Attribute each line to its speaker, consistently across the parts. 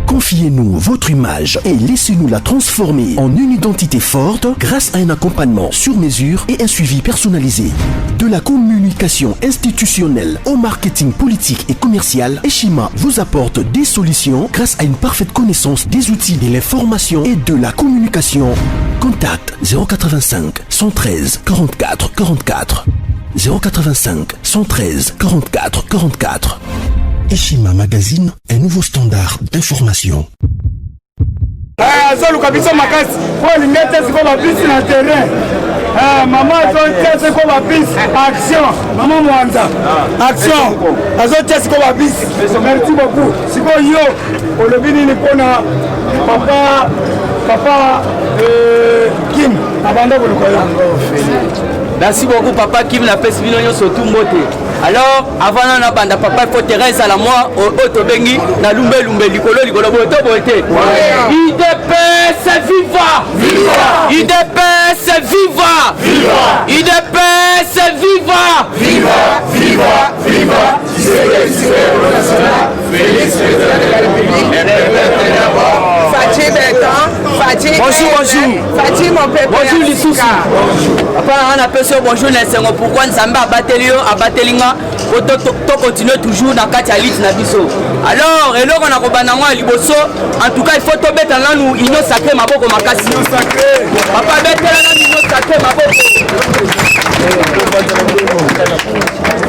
Speaker 1: Confiez-nous votre image et laissez-nous la transformer en une identité forte grâce à un accompagnement sur mesure et un suivi personnalisé. De la communication institutionnelle au marketing politique et commercial, Eshima vous apporte des solutions grâce à une parfaite connaissance des outils de l'information et de la communication. Contact 085 113 44 44 085 113 44 44. Eshima Magazine, un nouveau standard d'information.
Speaker 2: Zolu kabisa makasi kwa lingete siko babisi na terrain. Maman azote siko babisi action. Maman Mwanza. Action. Azote siko babisi. Merci beaucoup. Siko yo olobini ni kona papa Kim abanda kulukoya.
Speaker 3: Merci beaucoup papa Kim na pesi binonyo surtout mbote. Alors avant na banda papa il faut Thérèse à la moi au bengi na lumbe likolo boto bote. IDPS viva! Viva! IDPS viva! Viva! IDPS viva!
Speaker 4: Viva! Viva! Viva! Félix président de la République.
Speaker 5: Fatih Bertrand, Fatih.
Speaker 3: Bonjour.
Speaker 5: Fatih mon père.
Speaker 3: Bonjour les soucis. Après on appelle ça bonjour les sengo pourquoi Nzamba abatelinga to continuer toujours dans kati elite na biso. Alors eloko na kobana ngwa liboso en tout cas il faut to beta lanu ino sacré maboko makasi. Papa betela na ino sacré maboko.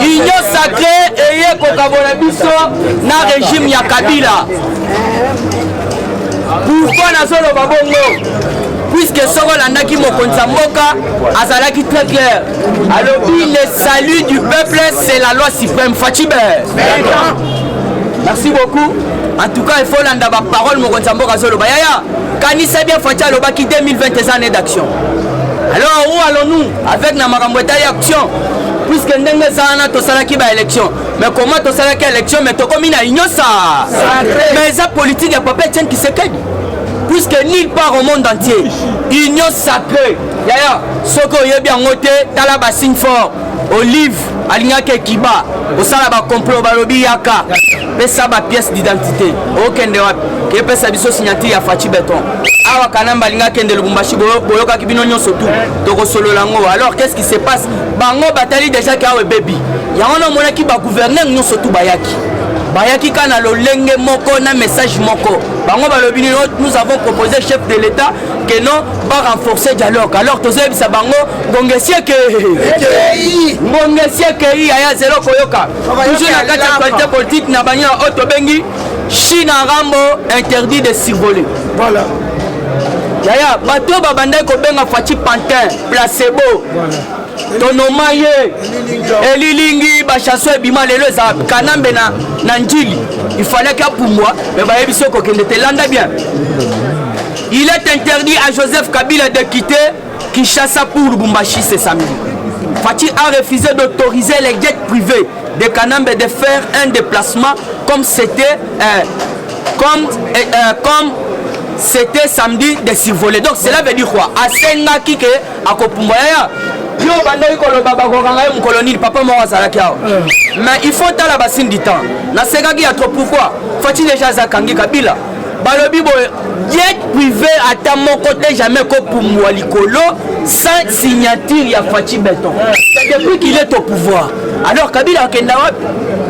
Speaker 3: Ino sacré eye kokabola biso na régime ya Kabila. Pourquoi na solo babongo? Puisque Sokolandaki Mokonza Mboka azalaki très clair. Alors le salut du peuple c'est la loi suprême. Fatih. Merci beaucoup. En tout cas il faut landa ba parole Mokonza Mboka Zolo Bayaya. Kanisa bien Fatih alobaki 2020 années d'action. Alors où allons-nous avec na makambo ya action? Puisque ndenge sana to salaki ba élection. Mais comment to salaki élection mais to komi na inyosa. Mais ça politique ya papa Etienne Tshisekedi. Puisque nulle part au monde entier, union sacrée. Yaya, soko yebi angote, talaba signe fort, olive, alignake kiba, osalaba complot balobi yaka, pesa ba pièce d'identité. Okende wapi, ke pesa biso signature ya Fatih Bertrand. Awa kanamba linga kende Lubumbashi boyoka kibino nyonso tout. Toko solo lango. Alors qu'est-ce qui se passe? Bango batali déjà kawe baby. Yango na mona ki ba gouverneur nyonso tout bayaki. Bayaki kana lolenge moko na message moko. Bango balobi nous avons proposé chef de l'État que non va renforcer dialogue. Alors tozebi sa bango ngongesie ke aya zero koyoka. Toujours la carte actualité politique na banya otobengi Chine Rambo interdit de survoler.
Speaker 2: Voilà.
Speaker 3: Yaya bato babanda ko benga Fatih Pantin placebo. Tonomaye Elilingi bachasso ebima lelo za kanambe na njili. Il fallait qu'à pour moi mais ba yebiso ko kende te landa bien. Il est interdit à Joseph Kabila de quitter Kinshasa pour Lubumbashi ce samedi. Fatih a refusé d'autoriser les jets privés de Kanambe de faire un déplacement comme c'était c'était samedi de survoler. Donc cela veut dire quoi? Asenga kike akopumboya yo bandai koloba bakokanga yo mkoloni papa mo azalaki awa. Mais il faut tala basine du temps. Na sekaki ya trop pourquoi? Fatih déjà zakangi Kabila. Balobi bo jet privé ata moko te jamais ko pumwa likolo sans signature ya Fatih Bertrand. Depuis qu'il est au pouvoir. Alors Kabila akenda wapi?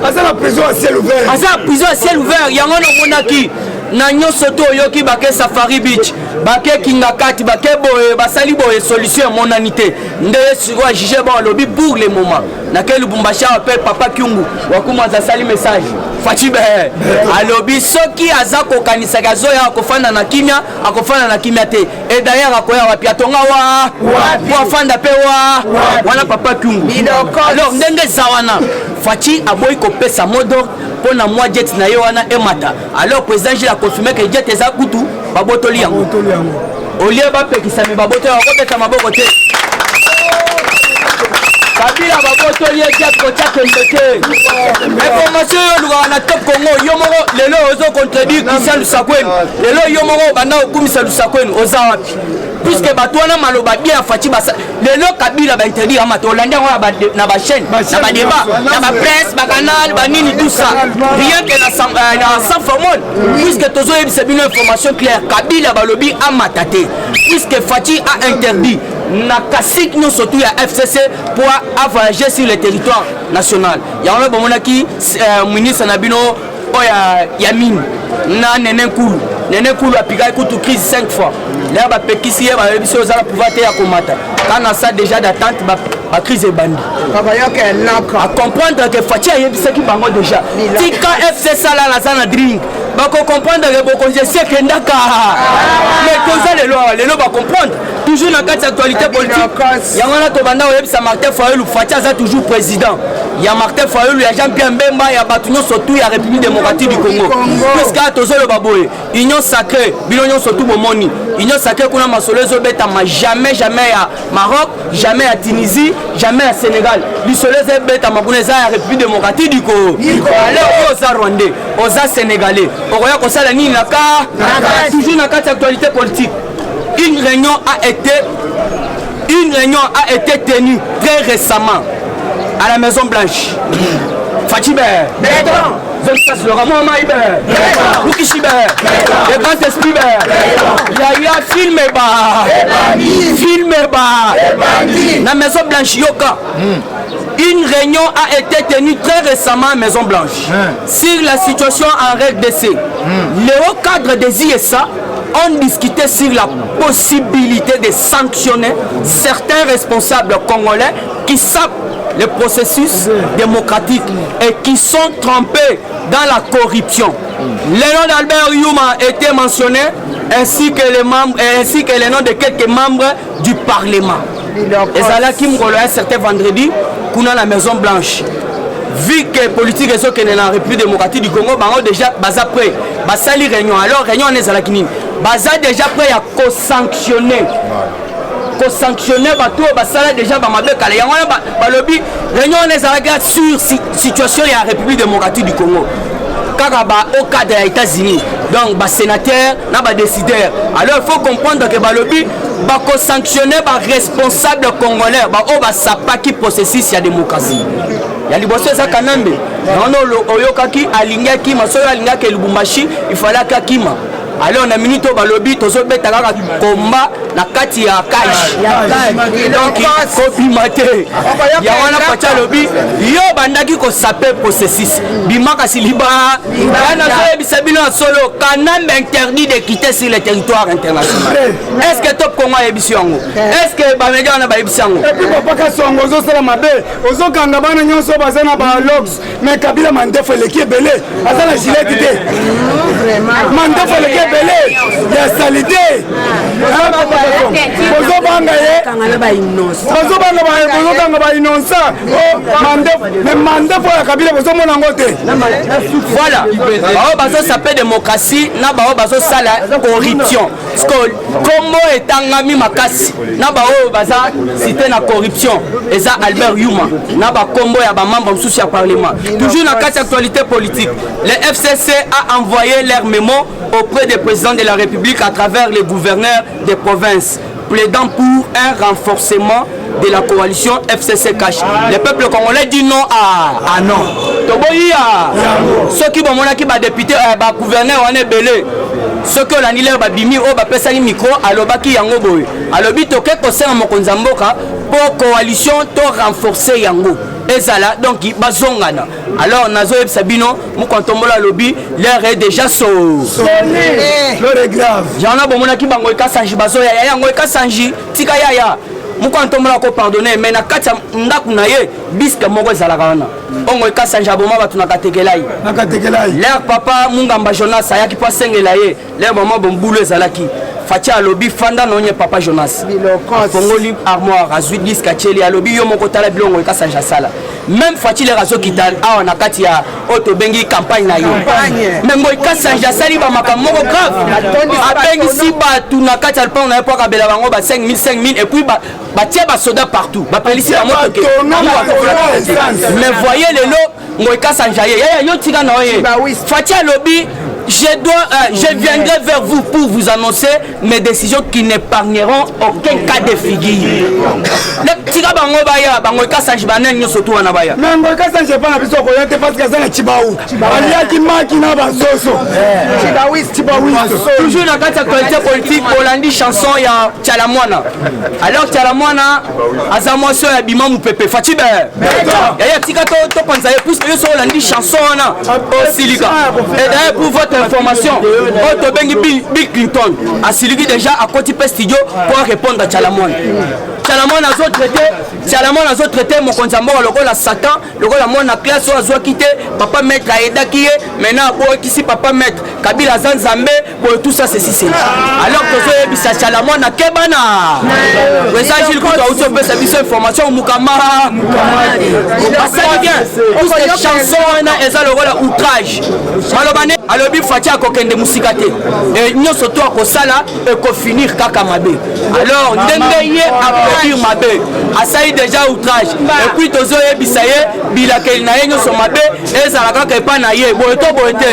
Speaker 2: Asa la prison à ciel ouvert.
Speaker 3: Asa prison à ciel ouvert. Yango no monaki. Na nyoso to yoki bake Safari Beach bake Kingakati bake boye basali boye solution monanité ndeye siko juger bon lobby pour le moment na quel Lubumbashi appelle papa Kyungu wakuma za sali message Fatih alobi soki azako kanisa gazoya akofana na kimia te et d'ailleurs akoya wapi atonga wa fanda pe wana papa Kyungu. Alors ndenge zawana Fatih aboyi ko pesa modor pour na moi jet na yo wana emata. Alors président Gilles a confirmé que jet eza kutu babotoli yango. Olie ba pekisa me babotoli yango beta maboko te. Kabila babotoli jet ko tchake mbete. Information yo luka na top Congo yo moko lelo ozo contredire Christian Lusakweni. Lelo yo moko banda okumisa Lusakweni oza wapi? puisque batouana maloba bien Fachi basa lelo Kabila ba interdit amato Hollande na ba chaîne na ba débat na ba presse ba canal ba nini tout ça rien que na sans formule puisque tozo c'est une information claire Kabila ba lobi amatate puisque Fachi a interdit na kasik nous surtout à FCC pour voyager sur le territoire national ya on a bomona ki ministre Nabino Yamin na Nene Kulu apika ekutu crise 5 fois là ba pekisi ba biso za pouvoir te ya komata quand ça déjà d'attente ba crise bandi à comprendre que Fachi a yebisa ki bango déjà tika FC sala la sana drink ba ko comprendre que boko je sais que ndaka mais comme ça les lois va comprendre toujours dans cette actualité politique yangana to banda yebisa Martin Fayulu Fachi a toujours président ya Martin Fayulu ya Jean-Pierre Mbemba ya Batunyo surtout ya République démocratique du Congo parce que tozo le baboye union sacrée bilonyo surtout bomoni union sacrée kuna masolezo beta ma jamais à Maroc jamais à Tunisie jamais à Sénégal bisolezo beta mabuneza ya République démocratique du Congo alors oza rwandais oza sénégalais okoya kosala nini naka toujours na carte actualité politique une réunion a été tenue très récemment à la Maison Blanche. Fatibé, le Ramon Maïbé, Loukishibe, le grand esprit, Yaya filmé la Maison Blanche Yoka. Une réunion a été tenue très récemment à Maison Blanche sur la situation en RDC. Les hauts cadres des ISA ont discuté sur la possibilité de sanctionner certains responsables congolais qui sapent le processus démocratique et qui sont trempés dans la corruption. Le nom d'Albert Yuma était mentionné ainsi que les noms de quelques membres du Parlement. Et ça là qui me relève un certain vendredi qu'on a la Maison Blanche. Vu que les politiques sont dans la République démocratique du Congo, ils ont déjà prêt à salir réunion. Alors réunion est à la Kini. Ils déjà prêt à co-sanctionner. Co-sanctionner déjà lobby réunion est à la sur situation de la République démocratique du Congo. Au cas des États-Unis, donc les sénateurs, les décideurs. Alors il faut comprendre que le lobby va sanctionner les responsables congolais qui processus la démocratie. Il y a des choses qui il fallait qu'il alors on a minute au lobby tozo beta kaka combat na kati ya cash donc copie maté ya wana pacha lobby yo bandaki ko saper processus bimaka siliba na so bisabino solo kanam interdit de quitter sur le territoire international. Est-ce que top Congo ebisiongo est-ce que ba média na ba ebisiongo et puis papa ka songo zo sala mabe ozo kanga bana nyonso bazana ba logs mais Kabila mandefo le ki belé azana gilet té vraiment mandefo le ki belé ya salité bozo banga ye kanga ba innocent bozo kanga ba innocent mais mandefo ya Kabila bozo mona ngote voilà bazo s'appelle démocratie na bazo sala corruption Combo etangami makasi na baza cité na corruption et ça Albert Yuma na ba combo ya ba membre sous ya parlement toujours dans quatre actualité politique. Le FCC a envoyé leur mémo auprès des présidents de la République à travers les gouverneurs des provinces plaidant pour un renforcement de la coalition FCC Cash. Le peuple congolais dit non à non. Toboya ceux qui vont qui va député ba gouverneur on est belé ceux que l'annulaire ba bimi o ba pesa ni micro alobaki yango boy alobi to ke ko senga mokonza mboka pour coalition to renforcer yango ezala donc bazongana alors nazo sabino mukontombola lobby l'air est déjà l'heure est grave jana bomona ki bango ekasanji bazo ya yango ekasanji tika ya mukontombola ko pardonner mais na kati ndaku na ye biska moko ezala kana ongo ekasanji aboma batu na katekelai l'air papa mungamba Jonas ayaki pa sengela ye l'air maman bombulu ezalaki Fachi alobi fanda nonye papa Jonas Congoli armoire azui disque acheli alobi yo moko tala bilongo ekasanja sala même Fachi le razo kital awa na kati ya auto bengi campagne na yo mais ngo ekasanja sali ba makamoko grave abengi si ba tu na kati alpa on a pas kabela bango ba 5000 et puis ba tia ba soda partout ba pelisi ba moto ke mais voyez les lots ngo ekasanja ye yo tika na ye Fachi alobi Je viendrai vers vous pour vous annoncer mes décisions qui n'épargneront aucun cas de figure. Tika bango baya bango kasa jibana nyoso tu wana baya.
Speaker 2: Mengo kasa jibana biso ko yote parce que ça na Chibaou. Aliaki maki na basoso. Chibaou.
Speaker 3: Toujours na kati actualité politique Holandi chanson ya Tchalamwana. Alors Tchalamwana azamoso ya bima mupepe Fatibe. Ya tika to panza plus que so Holandi chanson na au Silika. Et d'ailleurs pour votre information, Otto Bengi Bill Clinton a Siliki déjà à côté studio pour répondre à Tchalamwana. Tchalamwana a traité mon konzambo le la Satan, le la mon classe a zo quitté papa maître Aida qui est maintenant pour ici papa maître Kabila Zanzambe pour tout ça c'est si alors que ça Tchalamwana kebana. Ça Gilles Couto a aussi fait sa mission information Mukama. Ça bien. Toutes ces chansons et ça le rôle outrage. Malobane alobi Fatia kokende musikate. Et nous surtout à Kosala et ko finir kaka mabe. Alors ndenge applaudir mabe. Asaï déjà outrage. Et puis tozo yebisaye bilakeli na yenyo so mabe ezalaka ke pa na ye boeto boete.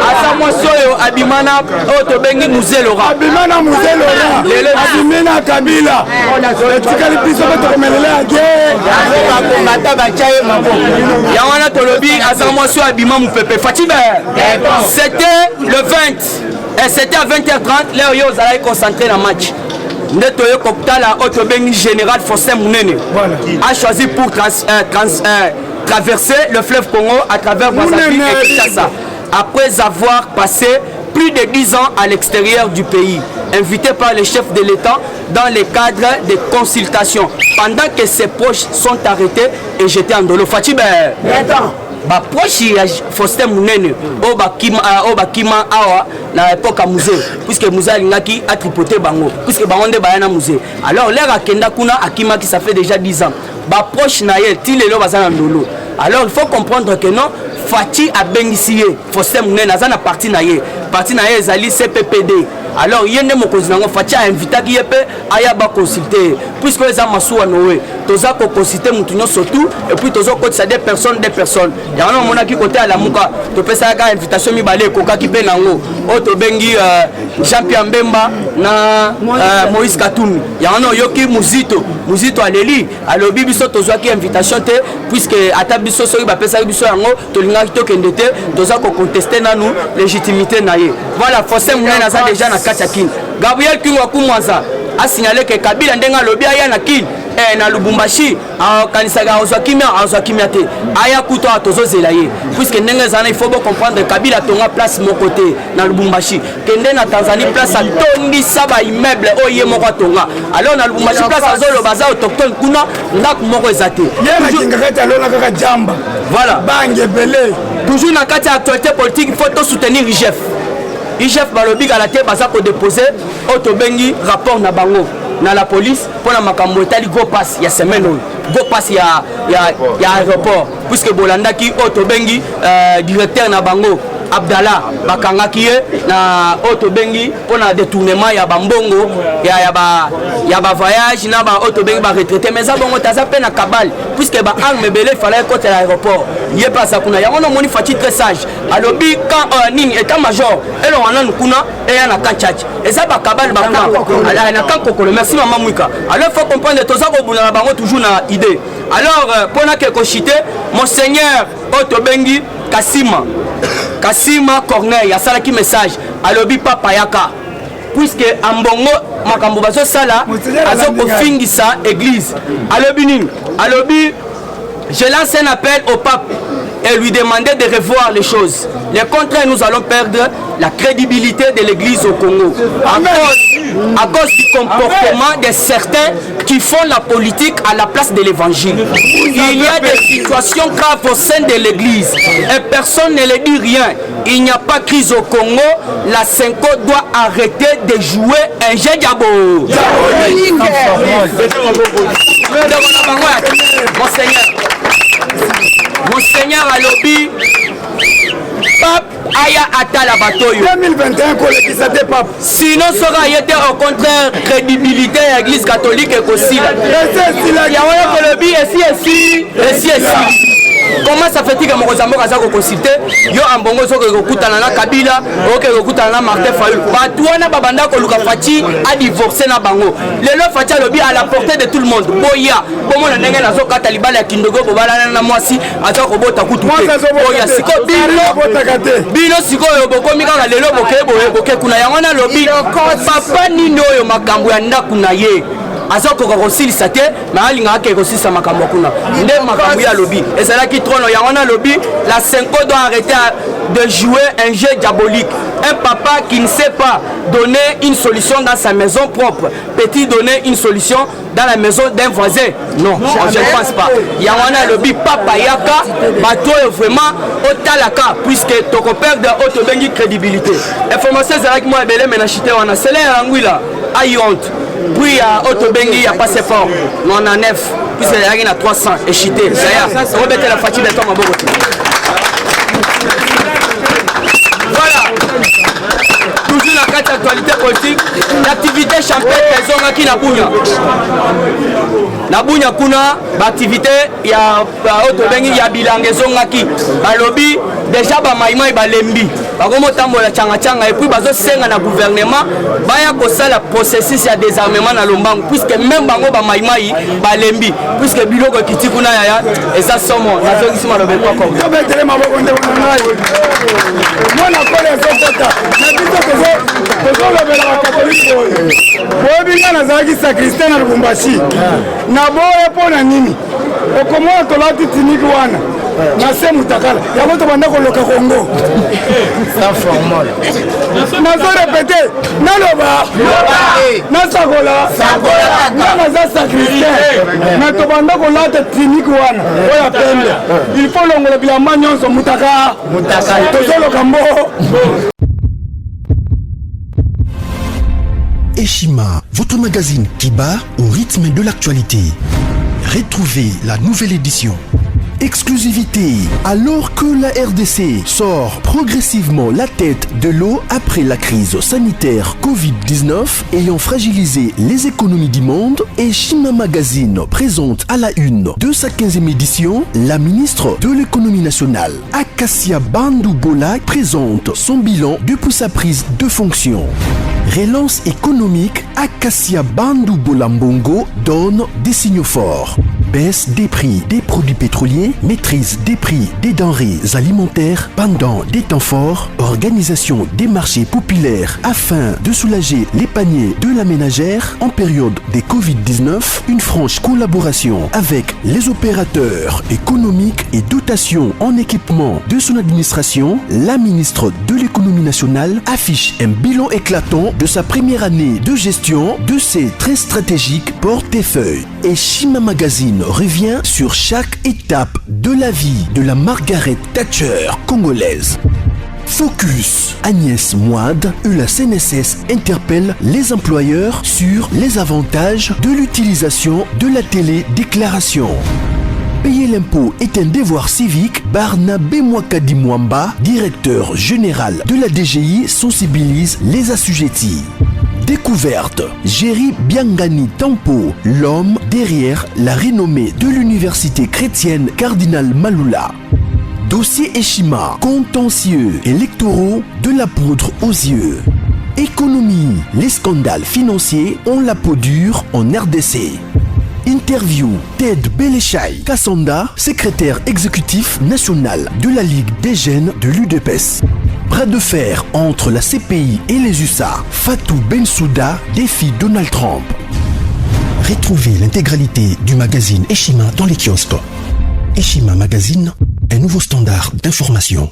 Speaker 3: Asa mosoyo abimana oto bengi musée Laurent.
Speaker 2: Abimana musée Laurent. Abimana Kabila. Tikali biso to komelela age.
Speaker 3: Ba bachaye mabo. Ya wana tolobi asa mosoyo abima mupepe Fatibe. C'était le 20 et c'était à 20h30 là yo zala concentré dans match. Netoyo Koptala Otto Bengi général Faustin Mounene a choisi pour traverser le fleuve Congo à travers Brazzaville et Kinshasa après avoir passé plus de 10 ans à l'extérieur du pays, invité par les chefs de l'État dans le cadre des consultations pendant que ses proches sont arrêtés et jetés en dolo. Fatibe ba proche ya Faustin Mounene o bakima awa na époque musée puisque musée alingaki a tripoté bango puisque bango nde bayana musée alors l'air akenda kuna akima qui ça fait déjà 10 ans ba proche na ye ti lelo bazana ndolo alors il faut comprendre que non Fati a bengisié Faustin Mounene azana parti na ye ezali CPPD alors yende mokozi nango Fati a invité ki yepe aya ba consulter puisque les amasuwa noé toza ko consulter mutu nyonso tout et puis tozo kotisa des personnes ya wana mona ki côté à la muka to pesa ka invitation mi balé koka ki pe nango oto bengi Jean-Pierre Mbemba na Moïse Katumbi ya wana yoki muzito aleli alobi biso tozo ki invitation te puisque ata biso soki ba pesa biso yango to linga to kende te toza ko contester nanu légitimité na ye voilà Faustin Mounene aza déjà na Kachakin Gabriel Kingwa Kumwanza a signalé que Kabila ndenga lobi aya na kin na Lubumbashi kanisaka azwakimia te aya kuto atozo zelaye puisque ndenge zana il faut comprendre Kabila tonga place mon côté na Lubumbashi kende na Tanzanie place a tondi saba immeuble oye moko tonga alors na Lubumbashi place azolo baza autochtone kuna ndaku moko ezate voilà
Speaker 2: bange belé
Speaker 3: toujours na kati actualité politique il faut to soutenir IGF balobi galate baza ko déposer Otto Bengi rapport na bango na la police pour la makambo etali go pass ya semaine go pass ya aéroport puisque bolanda ki Otto Bengi directeur na bango Abdallah bakangaki na Otto Bengi pour na détournement ya bambongo ya ba voyage na ba Otto Bengi ba retraité mais ça bongo taza pe na kabal puisque ba arme belé fallait côté l'aéroport yé pas ça kuna ya on moni Fati très sage alobi quand ning état major et on a kuna et ya na kanchach et ça ba kabal ba kuna na kankoko merci maman Mwika alors faut comprendre tout ça ko buna bango toujours na idée alors pour na quelque chité monseigneur Otto Bengi Kassima Corneille a salaki message alobi papa yaka puisque ambongo makambo bazo sala azoko fingisa église alobi nini alobi je lance un appel au pape et lui demander de revoir les choses. Le contraire, nous allons perdre la crédibilité de l'église au Congo à cause du comportement de certains qui font la politique à la place de l'évangile. Il y a des situations graves au sein de l'église et personne ne le dit rien. Il n'y a pas crise au Congo. La Senko doit arrêter de jouer un jeu diabo. Monseigneur Alobi, pape aya atala batoyo
Speaker 2: 2021 kolekisa te pape
Speaker 3: sinon sera yete au contraire crédibilité de l'église catholique et kosila ya wana kolobi esi comment ça fait que mokonzi mboka aza koconsulte yo ambongo soki kokutana na Kabila oke kokutana na Martin Fayulu bato wana babanda koluka Faci a divorcé na bango lelo Faci alobi à la portée de tout le monde boya bomona ndenge nazokata libala ya kindogo bobalana na mwasi aza kobota kutu te boya siko bino sikoyo bokomi kaka lelo boke kuna yango na lobi papa nini oyo makambo ya ndako na ye azokoka kosilisa te mais alingaka ke kosilisa makambo kuna nde makambo ya lobi ezalaki trono yango na lobi la Senko doit arrêter de jouer un jeu diabolique. Un papa qui ne sait pas donner une solution dans sa maison propre peut-il donner une solution dans la maison d'un voisin? Non, je ne pense pas. Il y a un lobby papa yaka bato vraiment au talaka puisque ton père de haute bengi crédibilité. Information c'est avec moi belé menachité wana c'est là angwila aïe honte. Puis à haute bengi il y a pas c'est fort. Non on a 9 puis c'est là à 300 et chité. Ça on mettre la fatigue de temps à beaucoup. Voilà. Toujours la carte actualité politique, l'activité champêtre ezongaki na Bunya. Na Bunya kuna l'activité ya auto bengi ya bilanga ezongaki. Balobi déjà ba maimai balembi. Bakomo tambola changa et puis bazo senga na gouvernement baya kosala processus ya désarmement na Lombangu puisque même bango ba maimai balembi puisque biloko kiti kuna ya eza somo na zongisi malobe kwa ko.
Speaker 2: Mwana kole ezokota na biso tozolobela bakatolike oyo boyebinga nazalaki sakriste na Lubumbashi na boye mpo na nini okomona tolati tiniki wana na se mutakala yango tobanda koloka Kongo nazorepete naloba nasakola nga naza sakriste na tobanda kolata tiniki wana oyo pembe il faut longola bilamba nyonso mutaka tozoloka mbo.
Speaker 1: Eshima, votre magazine qui bat au rythme de l'actualité. Retrouvez la nouvelle édition. Exclusivité, alors que la RDC sort progressivement la tête de l'eau après la crise sanitaire Covid-19 ayant fragilisé les économies du monde, Eshima Magazine présente à la une de sa 15e édition la ministre de l'économie nationale, Acacia Bandou Bola, présente son bilan depuis sa prise de fonction. Relance économique, Acacia Bandou Bola Mbongo donne des signaux forts. Baisse des prix des produits pétroliers, maîtrise des prix des denrées alimentaires pendant des temps forts, organisation des marchés populaires afin de soulager les paniers de la ménagère en période de Covid-19, une franche collaboration avec les opérateurs économiques et dotation en équipement de son administration, la ministre de l'économie nationale affiche un bilan éclatant de sa première année de gestion de ses très stratégiques portefeuilles. Eshima Magazine revient sur chaque étape de la vie de la Margaret Thatcher congolaise. Focus, Agnès Moide et la CNSS interpellent les employeurs sur les avantages de l'utilisation de la télédéclaration. Payer l'impôt est un devoir civique. Barnabé Mwakadi Mwamba, directeur général de la DGI, sensibilise les assujettis. Découverte, Jerry Biangani Tampo, l'homme derrière la renommée de l'université chrétienne Cardinal Malula. Dossier Eshima, contentieux électoraux de la poudre aux yeux. Économie, les scandales financiers ont la peau dure en RDC. Interview, Ted Belechai Kassanda, secrétaire exécutif national de la Ligue des jeunes de l'UDPS. Bras de fer entre la CPI et les USA. Fatou Bensouda défie Donald Trump. Retrouvez l'intégralité du magazine Eshima dans les kiosques. Eshima Magazine, un nouveau standard d'information.